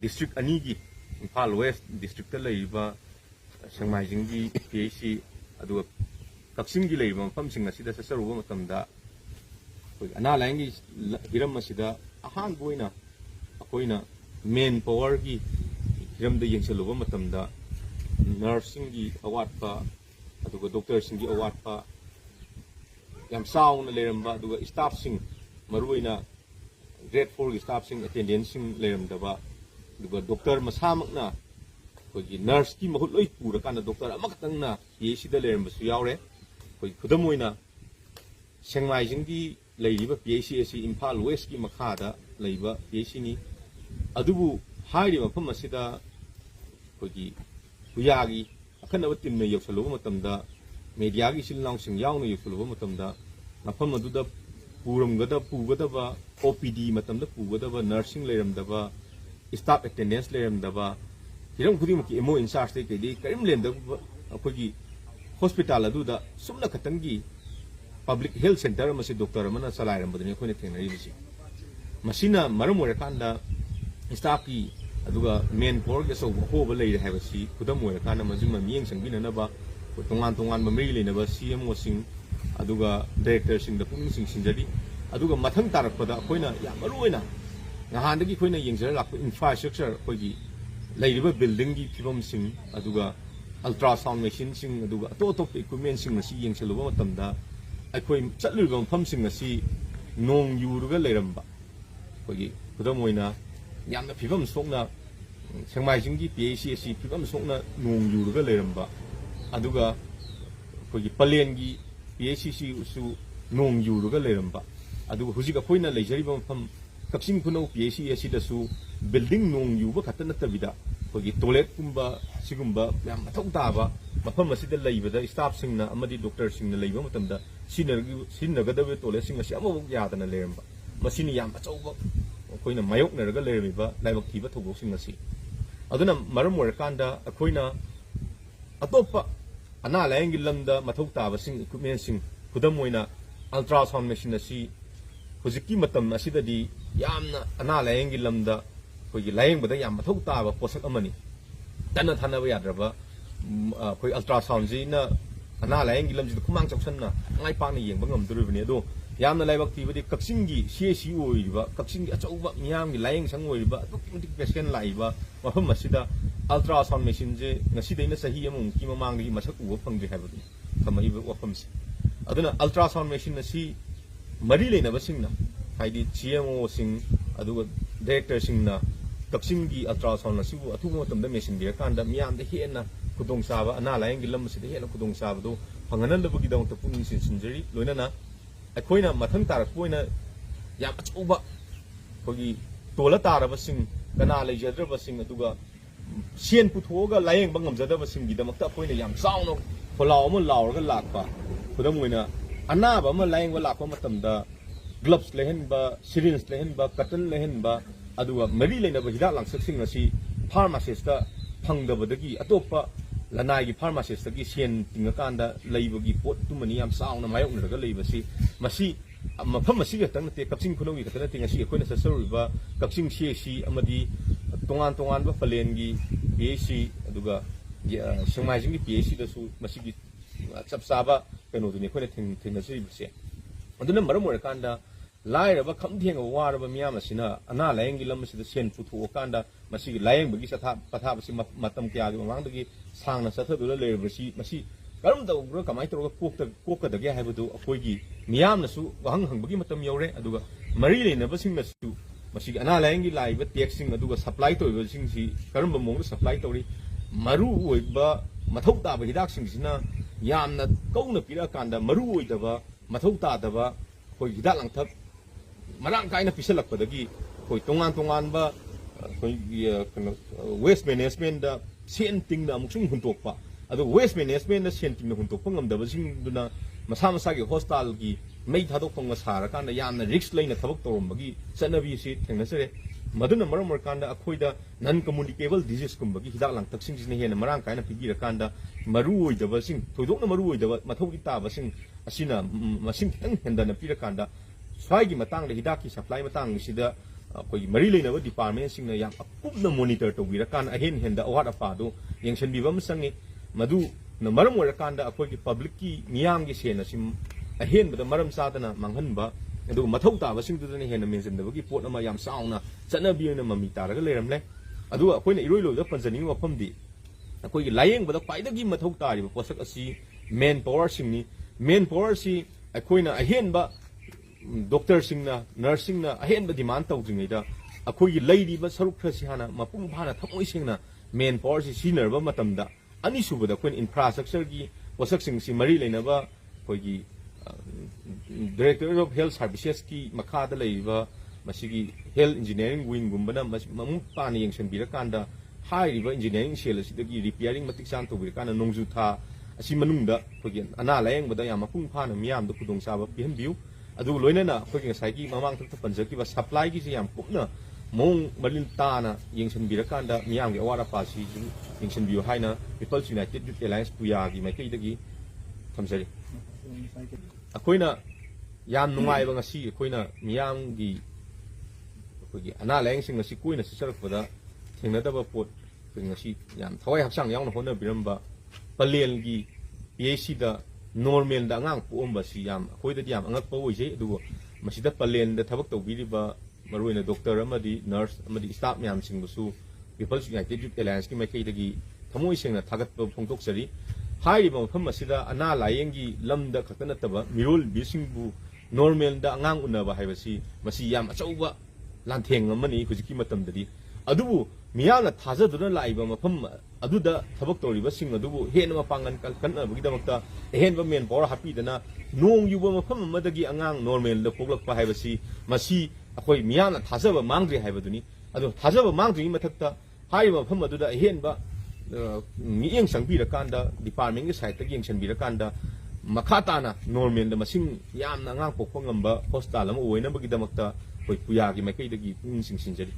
district anigi Imphal West district ta leiba Sengmaijinggi PHC aduga Kaksingi leiba mafamsing asida sa saruba matamda ana laingi hiram asida ahan boina akoina main power gi hiram da yengsaluba matamda nursing gi awatpa aduga doctor sing gi awatpa yam sauna leramba aduga staff sing maruina grade 4 gi staff sing attendance sing leramdaba aduga doctor masamakna kogi nurse ki mahut loi pura kana doctor amakatangna PHC da leramba su yaure koi kudamoina Sengmaijinggi leiba PHC asi Imphal West ki makhada leiba PHC ni adubu hairi mafam asida kogi kuyagi akanaba timna yoksaluba matamda media gi silnaung sing yauna yoksaluba matamda mafam aduda pugadaba OPD matamda pugadaba nursing leiramdaba staff attendance leiramdaba hiram khudi maki emo in charge te kedi karim lenda kogi hospital aduda sumna khatangi public health center masi doctor amana salairam badani khone thenari bisi masina maram orakanda staff ki aduga main floor ge so hoba leire habasi kudam orakanda majuma miyeng sangbina naba tongan ba meri leinaba CMO sing aduga director sing da pung sing sinjadi aduga mathang tarakpada khoina yamaroina ngahandagi khoina yengjar lak infrastructure khogi leiriba building gi phibam sing aduga ultrasound machine sing aduga top equipment sing nasi yengseluba matamda akhoi chatluba mafam sing nasi nong yuruga leiramba khogi kudamoina yamna phibam sokna Sengmaijinggi PHC asi phibam sokna nong yuruga leiramba aduga khogi palengi PHC su nong yuruga leiramba aduga hujika khoina leijariba mafam Kaksing Khunau PHC asi dasu building nong yuba khatana tabida khogi toilet kumba sigumba yam mathau taba mafam asida leibada staff singna amadi doctor singna leiba matamda sinagadabe toilet sing asi amabuk yadana leiramba masini yam achauba khoina mayok naraga leiramiba laibak thiba thogok sing asi aduna maram orakanda akhoina atopa ana layangi lamda mathau taba sing equipment sing kudamoina ultrasound machine asi hujiki matam asidadi yamna ana layangi lamda khogi layang bada yam mathau taba posak amani dana thanaba yadraba khoi ultrasound ji na ana layangi lamji khumang choksanna ngai pakna yengba ngamduribani ado yamna laibak tibadi Kaksingi CSC oiriba Kaksingi achauba miyamgi layang sang oiriba aduki patient laiba mafam asida ultrasound machine je ngasidaina sahi amung ki mamanggi masak uwa phangri habadi thamaiba wafamsi aduna ultrasound machine asi mari leinaba singna haidi CMO sing aduga director singna Kaksingi ultrasound asibu athumo tamda machine bia kanda miyamda hena kudong saba ana layangi lam asida hena kudong saba do phanganandabagi dawta puning sinjari loinana akoina mathang tarak poina yam achauba khogi tola taraba sing kana leijadraba sing aduga sien puthoga layeng bangam jadaba sing gidamakta poina yam sauna kholaw ma lawrga lakpa khudamoina anaba ma layeng ba lakpa matamda gloves lehen ba syringe lehen ba cotton lehen ba aduga mari leina ba hidak langsak sing asi pharmacist ta phangdabadagi atopa lanai gi pharmacist gi sien tingakanda leibagi pot tumani yam sauna mayok naraga leibasi masi mafam masi ga tang te Kaksing Khunau gi katana tinga si akoina sasaruba Kaksing CSC amadi tongan ba palengi PHC aduga Sengmaijinggi PHC dasu masi gi chapsaba kano duni akoina thingna siribse aduna maram orakanda lairaba khamthenga waraba miyam asina ana layangi lam asida sen putho kanda masi layang bagi satha pathaba si matam kya gi mamangdagi sangna sathadula leirabasi masi karum da ubro kamai toroga kokka dage haibadu akoigi miyam nasu wahang hangbagi matam yaure aduga mari leinaba singnasu masi ana layangi laiba taxing aduga supply toiba singsi karum ba mong supply tori maru oiba mathau taba hidak singsina yamna kauna pira kanda maru oidaba mathau tadaba koi hidak langthap marang kaina pisalakpadagi koi tongan ba koi waste management da senting da amuksung huntokpa ado waste management da senting na huntokpa ngamdaba singduna masa gi hostel gi mei thadok pang masara kanda yamna risk leina thabak torombagi chanabi si thengnasare maduna maram kanda akhoida non communicable disease kumbagi hidak langthak singsina hena marang kaina pigira kanda maru oidaba sing thoidokna maru oidaba mathau gi taba sing asina masing khitang hendana pira kanda swagi matang le hidaki supply matang sida ꯑꯩꯈꯣꯏꯒꯤ ꯃꯔꯤ ꯂꯩꯅꯕ ꯗꯤꯄꯥꯔꯠꯃꯦꯟꯁꯤꯡꯅ ꯌꯥꯝ ꯑꯀꯨꯞꯅ monitor ꯇꯧꯕꯤꯔꯀꯥꯟꯗ ꯑꯍꯦꯟ ꯍꯦꯟꯗ ꯑꯋꯥꯠ ꯑꯄꯥꯗꯨ ꯌꯦꯡꯁꯤꯟꯕꯤꯕ ꯑꯃ ꯆꯪꯉꯤ ꯃꯗꯨꯅ ꯃꯔꯝ ꯑꯣꯏꯔꯀꯥꯟꯗ ꯑꯩꯈꯣꯏꯒꯤ ꯄꯕ꯭ꯂꯤꯛꯀꯤ ꯃꯤꯌꯥꯝꯒꯤ ꯁꯦꯟ ꯑꯁꯤ ꯑꯍꯦꯟꯕꯗ ꯃꯔꯝ ꯆꯥꯗꯅ ꯃꯥꯡꯍꯟꯕ ꯑꯗꯨꯒ ꯃꯊꯧ ꯇꯥꯕꯁꯤꯡꯗꯨꯗꯅ ꯍꯦꯟꯅ ꯃꯦꯟꯁꯤꯟꯗꯕꯒꯤ ꯄꯣꯠ ꯑꯃ ꯌꯥꯝ ꯆꯥꯎꯅ ꯆꯠꯅꯕꯤ ꯑꯣꯏꯅ ꯃꯃꯤ ꯇꯥꯔꯒ ꯂꯩꯔꯝꯂꯦ ꯑꯗꯨꯒ ꯑꯩꯈꯣꯏꯅ ꯏꯔꯣꯏꯂꯣꯏꯕꯗ ꯄꯟꯖꯅꯤꯡꯕ ꯃꯐꯝꯗꯤ ꯑꯩꯈꯣꯏꯒꯤ ꯂꯥꯌꯦꯡꯕꯗ ꯈ꯭ꯋꯥꯏꯗꯒꯤ ꯃꯊꯧ ꯇꯥꯔꯤꯕ ꯄꯣꯠꯁꯛ ꯑꯁꯤ ꯃꯦꯟ ꯄꯥꯋꯔꯁꯤꯡꯅꯤ ꯃꯦꯟ ꯄꯥꯋꯔꯁꯤ ꯑꯩꯈꯣꯏꯅ ꯑꯍꯦꯟꯕ ꯗꯣꯛꯇꯔꯁꯤꯡꯅ ꯅꯔꯁꯁꯤꯡꯅ ꯑꯍꯦꯟꯕ ꯗꯤꯃꯥꯟ ꯇꯧꯗ꯭ꯔꯤꯉꯩꯗ ꯑꯩꯈꯣꯏꯒꯤ ꯂꯩꯔꯤꯕ ꯁꯔꯨꯛ ꯈꯔꯁꯤ ꯍꯥꯟꯅ ꯃꯄꯨꯡ ꯐꯥꯅ ꯊꯃꯣꯏ ꯁꯦꯡꯅ ꯃꯦꯟ ꯄꯥꯋꯔꯁꯤ ꯁꯤꯖꯤꯟꯅꯔꯕ ꯃꯇꯝꯗ ꯑꯅꯤꯁꯨꯕꯗ ꯑꯩꯈꯣꯏꯅ ꯏꯟꯐ꯭ꯔꯥꯁꯇ꯭ꯔꯛꯆꯔꯒꯤ ꯄꯣꯠꯁꯛꯁꯤꯡꯁꯤ ꯃꯔꯤ ꯂꯩꯅꯕ ꯑꯩꯈꯣꯏꯒꯤ ꯗꯥꯏꯔꯦꯛꯇꯣꯔꯦꯠ ꯑꯣꯐ ꯍꯦꯜꯊ ꯁꯥꯔꯚꯤꯁꯦꯁꯀꯤ ꯃꯈꯥꯗ ꯂꯩꯔꯤꯕ ꯃꯁꯤꯒꯤ ꯍꯦꯜꯊ ꯏꯟꯖꯤꯅꯤꯌꯥꯔꯤꯡ ꯋꯤꯡꯒꯨꯝꯕꯅ ꯃꯃꯨꯠ ꯇꯥꯅ ꯌꯦꯡꯁꯤꯟꯕꯤꯔꯀꯥꯟꯗ ꯍꯥꯏꯔꯤꯕ ꯏꯟꯖꯤꯅꯤꯌꯥꯔꯤꯡ ꯁꯦꯜ ꯑꯁꯤꯗꯒꯤ ꯔꯤꯄꯤꯌꯥꯔꯤꯡ ꯃꯇꯤꯛ ꯆꯥꯅ ꯇꯧꯕꯤꯔꯀꯥꯟꯗ ꯅꯣꯡꯖꯨ ꯊꯥ ꯑꯁꯤ ꯃꯅꯨꯡꯗ ꯑꯩꯈꯣꯏꯒꯤ ꯑꯅꯥ ꯂꯥꯌꯦꯡꯕꯗ ꯌꯥꯝ ꯃꯄꯨꯡ ꯐꯥꯅ ꯃꯤꯌꯥꯝꯗ ꯈꯨꯗꯣꯡꯆꯥꯕ ꯄꯤꯍꯟꯕꯤꯌꯨ ꯑꯗꯨꯒ ꯂꯣꯏꯅꯅ ꯑꯩꯈꯣꯏꯒꯤ ꯉꯁꯥꯏꯒꯤ ꯃꯃꯥꯡꯊꯛꯇ ꯄꯟꯖꯈꯤꯕ ꯁꯄ꯭ꯂꯥꯏꯒꯤꯁꯤ ꯌꯥꯝ ꯀꯨꯞꯅ ꯃꯑꯣꯡ ꯃꯔꯤꯜ ꯇꯥꯅ ꯌꯦꯡꯁꯤꯟꯕꯤꯔꯀꯥꯟꯗ ꯃꯤꯌꯥꯝꯒꯤ ꯑꯋꯥꯠ ꯑꯄꯥꯁꯤꯁꯨ ꯌꯦꯡꯁꯤꯟꯕꯤꯌꯨ ꯍꯥꯏꯅ ꯄꯤꯄꯜꯁ ꯌꯨꯅꯥꯏꯇꯦꯠ ꯌꯨꯠ ꯑꯦꯂꯥꯏꯟꯁ ꯄꯨꯌꯥꯒꯤ ꯃꯥꯏꯀꯩꯗꯒꯤ ꯊꯝꯖꯔꯤ ꯑꯩꯈꯣꯏꯅ ꯌꯥꯝ ꯅꯨꯡꯉꯥꯏꯕ ꯉꯁꯤ ꯑꯩꯈꯣꯏꯅ ꯃꯤꯌꯥꯝꯒꯤ ꯑꯩꯈꯣꯏꯒꯤ ꯑꯅꯥ ꯂꯥꯌꯦꯡꯁꯤꯡ ꯑꯁꯤ ꯀꯣꯏꯅ ꯆꯠꯆꯔꯛꯄꯗ ꯊꯦꯡꯅꯗꯕ ꯄꯣꯠ ꯑꯩꯈꯣꯏ ꯉꯁꯤ ꯌꯥꯝ ꯊꯋꯥꯏ ꯍꯛꯆꯥꯡ ꯌꯥꯎꯅ ꯍꯣꯠꯅꯕꯤꯔꯝꯕ ꯄꯂꯦꯜꯒꯤ PHCꯗ ꯅꯣꯔꯃꯦꯜꯗ ꯑꯉꯥꯡ ꯄꯣꯛꯑꯝꯕꯁꯤ ꯌꯥꯝ ꯑꯩꯈꯣꯏꯗꯗꯤ ꯌꯥꯝ ꯑꯉꯛꯄ ꯑꯣꯏꯖꯩ ꯑꯗꯨꯕꯨ ꯃꯁꯤꯗ ꯄꯂꯦꯟꯗ ꯊꯕꯛ ꯇꯧꯕꯤꯔꯤꯕ ꯃꯔꯨꯑꯣꯏꯅ ꯗꯣꯛꯇꯔ ꯑꯃꯗꯤ ꯅꯔꯁ ꯑꯃꯗꯤ ꯁ꯭ꯇꯥꯐ ꯃꯌꯥꯝꯁꯤꯡꯕꯨꯁꯨ ꯄꯤꯄꯜꯁ ꯌꯨꯅꯥꯏꯇꯦꯠ ꯌꯨꯠ ꯑꯦꯂꯥꯏꯟꯁꯀꯤ ꯃꯥꯏꯀꯩꯗꯒꯤ ꯊꯃꯣꯏ ꯁꯦꯡꯅ ꯊꯥꯒꯠꯄ ꯐꯣꯡꯗꯣꯛꯆꯔꯤ ꯍꯥꯏꯔꯤꯕ ꯃꯐꯝ ꯑꯁꯤꯗ ꯑꯅꯥ ꯂꯥꯌꯦꯡꯒꯤ ꯂꯝꯗ ꯈꯛꯇ ꯅꯠꯇꯕ ꯃꯤꯔꯣꯜꯕꯤꯁꯤꯡꯕꯨ ꯅꯣꯔꯃꯦꯜꯗ ꯑꯉꯥꯡ ꯎꯟꯅꯕ ꯍꯥꯏꯕꯁꯤ ꯃꯁꯤ ꯌꯥꯝ ꯑꯆꯧꯕ ꯂꯥꯟꯊꯦꯡ ꯑꯃꯅꯤ ꯍꯧꯖꯤꯛꯀꯤ ꯃꯇꯝꯗꯗꯤ ꯑꯗꯨꯕꯨ ꯃꯤꯌꯥꯝꯅ ꯊꯥꯖꯗꯨꯅ ꯂꯥꯛꯏꯕ ꯃꯐꯝ ꯑꯗꯨꯗ ꯊꯕꯛ ꯇꯧꯔꯤꯕꯁꯤꯡ ꯑꯗꯨꯕꯨ ꯍꯦꯟꯅ ꯃꯄꯥꯡꯒꯜ ꯀꯟꯈꯠꯅꯕꯒꯤꯗꯃꯛꯇ ꯑꯍꯦꯟꯕ ꯃꯦꯟ ꯄꯥꯋꯔ ꯍꯥꯞꯄꯤꯗꯅ ꯅꯣꯡ ꯌꯨꯕ ꯃꯐꯝ ꯑꯃꯗꯒꯤ ꯑꯉꯥꯡ ꯅꯣꯔꯃꯦꯜꯗ ꯄꯣꯛꯂꯛꯄ ꯍꯥꯏꯕꯁꯤ ꯃꯁꯤ ꯑꯩꯈꯣꯏ ꯃꯤꯌꯥꯝꯅ ꯊꯥꯖꯕ ꯃꯥꯡꯗ꯭ꯔꯦ ꯍꯥꯏꯕꯗꯨꯅꯤ ꯑꯗꯣ ꯊꯥꯖꯕ ꯃꯥꯡꯗ꯭ꯔꯤꯉꯩ ꯃꯊꯛꯇ ꯍꯥꯏꯔꯤꯕ ꯃꯐꯝ ꯑꯗꯨꯗ ꯑꯍꯦꯟꯕ ꯃꯤꯠꯌꯦꯡ ꯆꯪꯕꯤꯔꯀꯥꯟꯗ ꯗꯤꯄꯥꯔꯠꯃꯦꯟꯒꯤ ꯁꯥꯏꯠꯇꯒꯤ ꯌꯦꯡꯁꯤꯟꯕꯤꯔꯀꯥꯟꯗ ꯃꯈꯥ ꯇꯥꯅ ꯅꯣꯔꯃꯦꯜꯗ ꯃꯁꯤꯡ ꯌꯥꯝꯅ ꯑꯉꯥꯡ ꯄꯣꯛꯄ ꯉꯝꯕ ꯍꯣꯁꯄꯤꯇꯥꯜ ꯑꯃ ꯑꯣꯏꯅꯕꯒꯤꯗꯃꯛꯇ ꯑꯩꯈꯣꯏ ꯄꯨꯌꯥꯒꯤ ꯃꯥꯏꯀꯩꯗꯒꯤ ꯄꯨꯛꯅꯤꯡ ꯆꯤꯡꯁꯤꯟꯖꯔꯤ